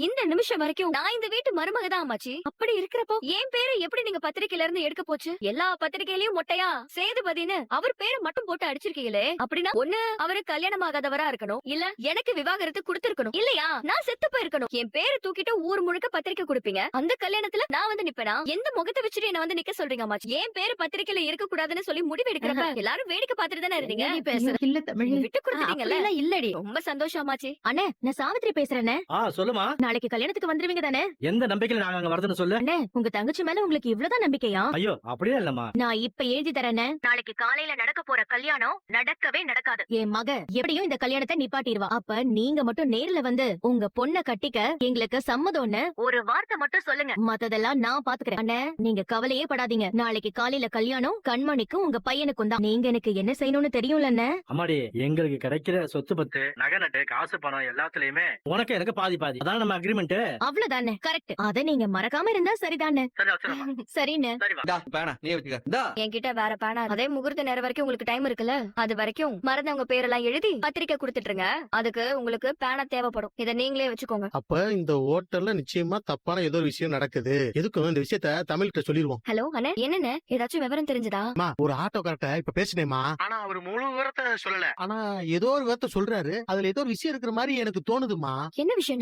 இந்த நிமிஷம் வரைக்கும் நான் இந்த வீட்டு மருமக தான் அம்மாச்சி. அப்படி இருக்கிறப்போ என் பேரை எப்படி நீங்க பத்திரிக்கையில இருந்து எடுக்க போச்சு? எல்லா பத்திரிக்கையிலயும் மொட்டையா சேதுபதினு அவர் பேரை மட்டும் போட்டு அடிச்சிருக்கீங்களே. அப்படின்னா ஒண்ணு அவரு கல்யாணம் ஆகாதவரா இருக்கணும், இல்ல எனக்கு விவாகரத்து கொடுத்திருக்கணும், இல்லையா நான் செத்து போயிருக்கணும். என் பேரை தூக்கிட்டு ஊர் முழுக்க பத்திரிக்கை கொடுப்பீங்க. அந்த கல்யாணத்துல நான் வந்து நிப்பேனா? எந்த முகத்தை வச்சுட்டு என்ன வந்து நிக்க சொல்றீங்க அம்மாச்சி? என் பேரு பத்திரிக்கையில இருக்க கூடாதுன்னு சொல்லி முடிவு எடுக்கிறப்ப எல்லாரும் வேடிக்கை பார்த்துட்டு தானே இருந்தீங்க. இல்ல தமிழ் விட்டு கொடுத்துட்டீங்கல்ல. இல்லடி. ரொம்ப சந்தோஷம் அம்மாச்சி. அண்ணே, நான் சாவித்திரி பேசுறேனே. சொல்லுமா. நாளைக்கு கல்யாணத்துக்கு வந்துருவீங்க தானே? எந்த நம்பிக்கையில நாங்க அங்க வரதுன்னு சொல்லு. அண்ணே, உங்க தங்கச்சி மேல உங்களுக்கு இவ்வளவுதான் நம்பிக்கையா? ஐயோ அப்படியே இல்லம்மா. நான் இப்ப எழுதி தரேனே. நாளைக்கு காலையில நடக்க போற கல்யாணம் நடக்கவே நடக்காது. என் மக எப்படியும் இந்த கல்யாணத்தை நிப்பாட்டிடுவா. அப்ப நீங்க மட்டும் நேர்ல வந்து உங்க பொண்ண கட்டிக்க எங்களுக்கு சம்மதம்னு ஒரு வார்த்தை மட்டும் சொல்லுங்க. மத்ததெல்லாம் நான் பாத்துக்கிறேன். அண்ணே, நீங்க கவலையே படாதீங்க. நாளைக்கு காலையில கல்யாணம் கண்மணிக்கும் உங்க பையனுக்கும் தான். நீங்க எனக்கு என்ன செய்யணும்னு தெரியும்ல அண்ணே. அம்மாடி, எங்களுக்கு கிடைக்கிற சொத்து பத்து நகை நட்டு காசு பணம் எல்லாத்துலயுமே உனக்கு எனக்கு பாதி பாதி. அதான் நம்ம அக்ரிமெண்ட். அவ்வளவுதானே, கரெக்ட். அத நீங்க மறக்காம இருந்தா சரிதானே. சரிண்ணே. என்கிட்ட வேற பேனா, அதே முகூர்த்த நேரம் வரைக்கும் உங்களுக்கு டைம் இருக்குல்ல, அது வரைக்கும் மறந்தவங்க பேரெல்லாம் எழுதி பத்திரிக்கை கொடுத்துட்டுருங்க. அதுக்கு உங்களுக்கு பேனா தேவைப்படும். இத நீங்களே வச்சுக்கோங்க. அப்ப இந்த ஹோட்டல்ல நிச்சயமா தப்பான ஏதோ ஒரு விஷயம் நடக்குது. எதுக்கும் இந்த விஷயத்த தமிழ்கிட்ட சொல்லிடுவோம். ஹலோ அண்ணே, என்னன்னு ஏதாச்சும் விவரம் தெரிஞ்சதா? ஒரு ஆட்டோ கரெக்டா இப்ப பேசினேமா. ஆனா அவர் முழு விவரத்தை சொல்லல. ஆனா ஏதோ ஒரு விவரத்தை சொல்றாரு. அதுல ஏதோ ஒரு விஷயம் இருக்கிற மாதிரி எனக்கு தோணுதுமா. என்ன விஷயம்?